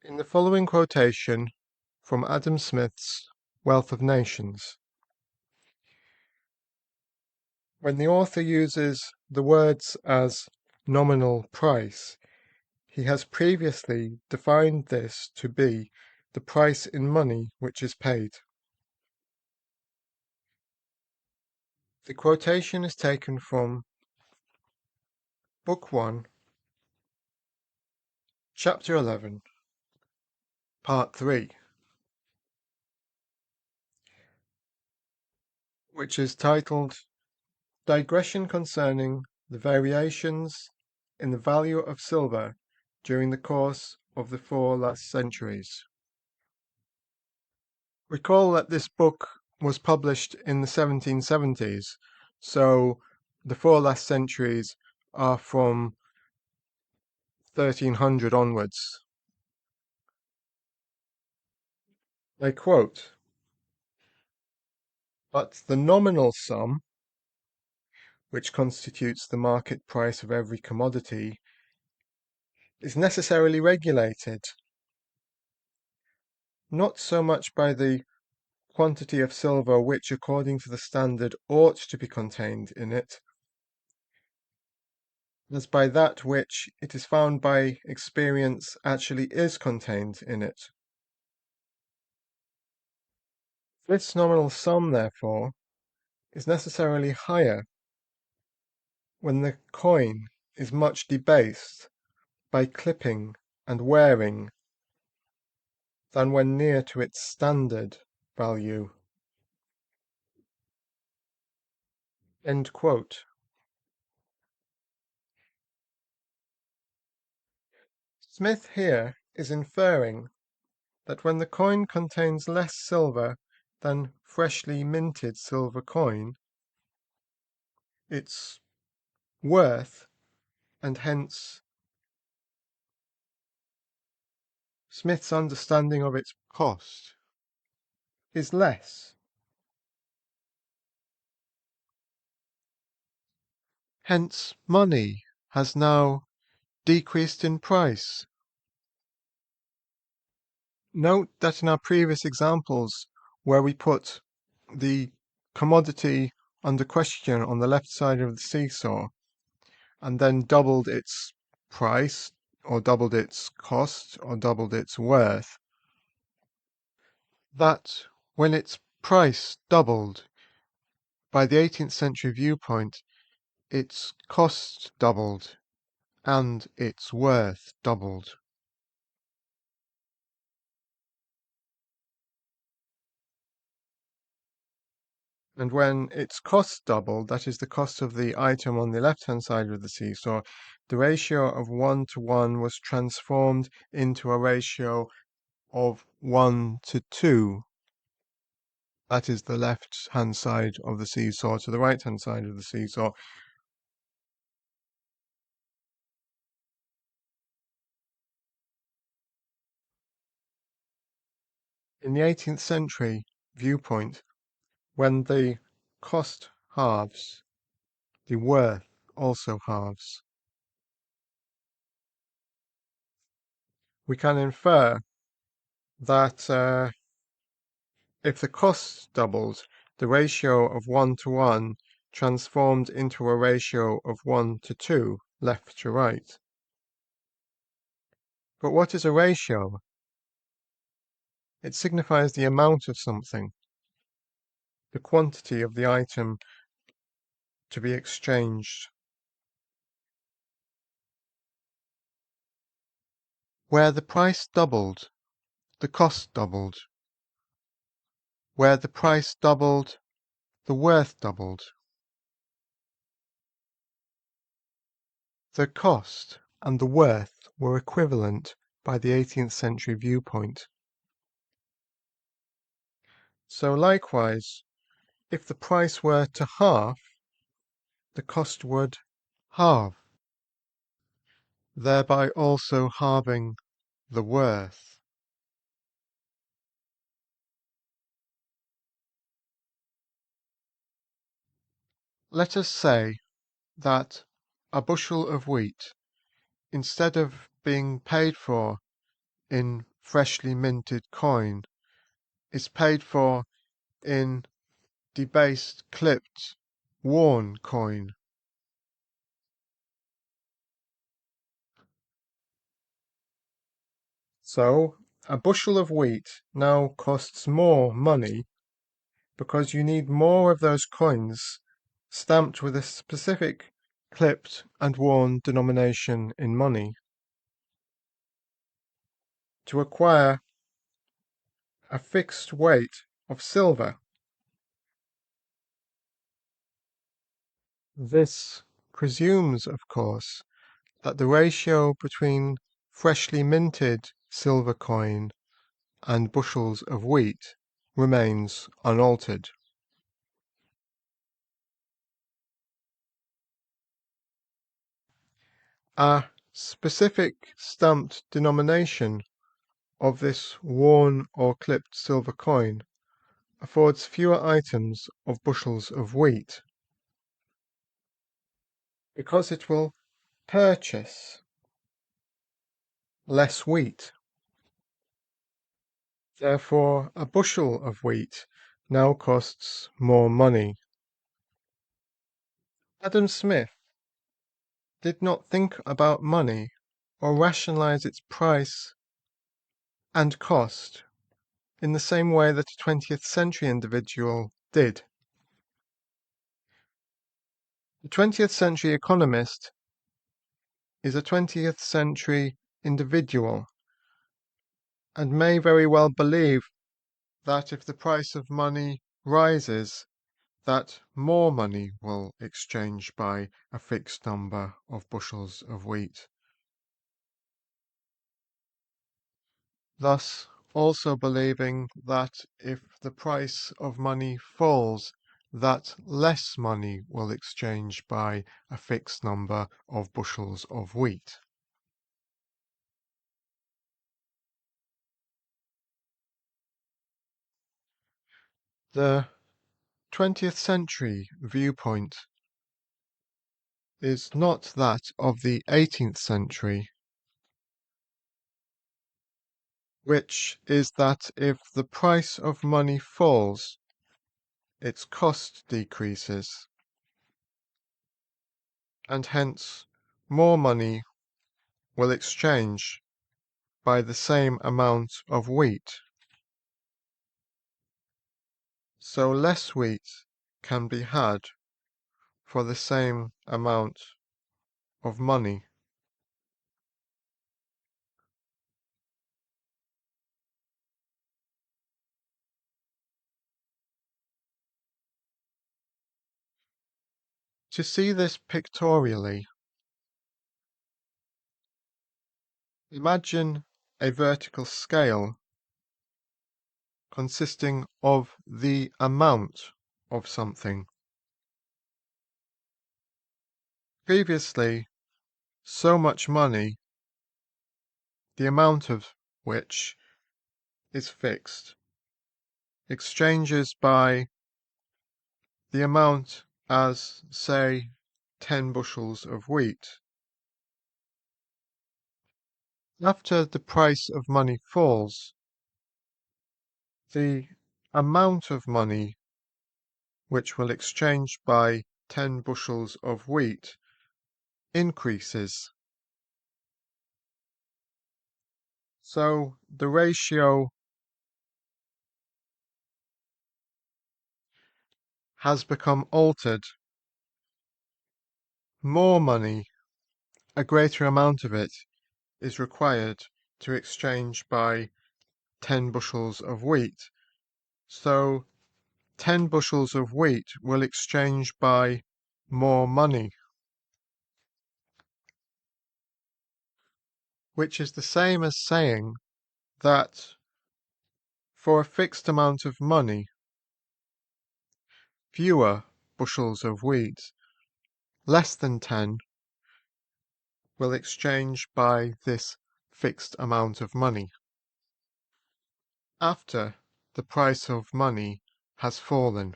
In the following quotation from Adam Smith's Wealth of Nations, when the author uses the words as nominal price, he has previously defined this to be the price in money which is paid. The quotation is taken from Book 1, Chapter 11, Part 3, which is titled Digression Concerning the Variations in the Value of Silver during the course of the 4 last centuries. Recall that this book was published in the 1770s, so the 4 last centuries are from 1300 onwards. I quote, "But the nominal sum, which constitutes the market price of every commodity, is necessarily regulated, not so much by the quantity of silver which, according to the standard, ought to be contained in it, as by that which it is found by experience actually is contained in it. This nominal sum, therefore, is necessarily higher when the coin is much debased by clipping and wearing than when near to its standard value." End quote. Smith here is inferring that when the coin contains less silver than freshly minted silver coin, its worth, and hence Smith's understanding of its cost, is less. Hence money has now decreased in price. Note that in our previous examples, where we put the commodity under question on the left side of the seesaw, and then doubled its price, or doubled its cost, or doubled its worth, that when its price doubled, by the 18th century viewpoint, its cost doubled and its worth doubled. And when its cost doubled, that is the cost of the item on the left-hand side of the seesaw, the ratio of 1 to 1 was transformed into a ratio of 1 to 2. That is the left-hand side of the seesaw to the right-hand side of the seesaw. In the 18th century viewpoint, when the cost halves, the worth also halves. We can infer that if the cost doubled, the ratio of 1 to 1 transformed into a ratio of 1 to 2, left to right. But what is a ratio? It signifies the amount of something, the quantity of the item to be exchanged. Where the price doubled, the cost doubled. Where the price doubled, the worth doubled. The cost and the worth were equivalent by the 18th century viewpoint. So likewise, if the price were to halve, the cost would halve, thereby also halving the worth. Let us say that a bushel of wheat, instead of being paid for in freshly minted coin is paid for in debased, clipped, worn coin. So, a bushel of wheat now costs more money because you need more of those coins stamped with a specific clipped and worn denomination in money to acquire a fixed weight of silver. This presumes, of course, that the ratio between freshly minted silver coin and bushels of wheat remains unaltered. A specific stamped denomination of this worn or clipped silver coin affords fewer items of bushels of wheat, because it will purchase less wheat. Therefore, a bushel of wheat now costs more money. Adam Smith did not think about money or rationalize its price and cost in the same way that a 20th century individual did. The 20th century economist is a 20th century individual and may very well believe that if the price of money rises, that more money will exchange by a fixed number of bushels of wheat. Thus, also believing that if the price of money falls, that less money will exchange by a fixed number of bushels of wheat. The 20th century viewpoint is not that of the 18th century, which is that if the price of money falls, its cost decreases, and hence more money will exchange by the same amount of wheat. So less wheat can be had for the same amount of money. To see this pictorially, imagine a vertical scale consisting of the amount of something. Previously, so much money, the amount of which is fixed, exchanges by the amount as, say, 10 bushels of wheat. After the price of money falls, the amount of money which will exchange by 10 bushels of wheat increases. So the ratio has become altered. More money, a greater amount of it, is required to exchange by 10 bushels of wheat. So 10 bushels of wheat will exchange by more money, which is the same as saying that for a fixed amount of money, fewer bushels of wheat, less than 10, will exchange by this fixed amount of money. After the price of money has fallen.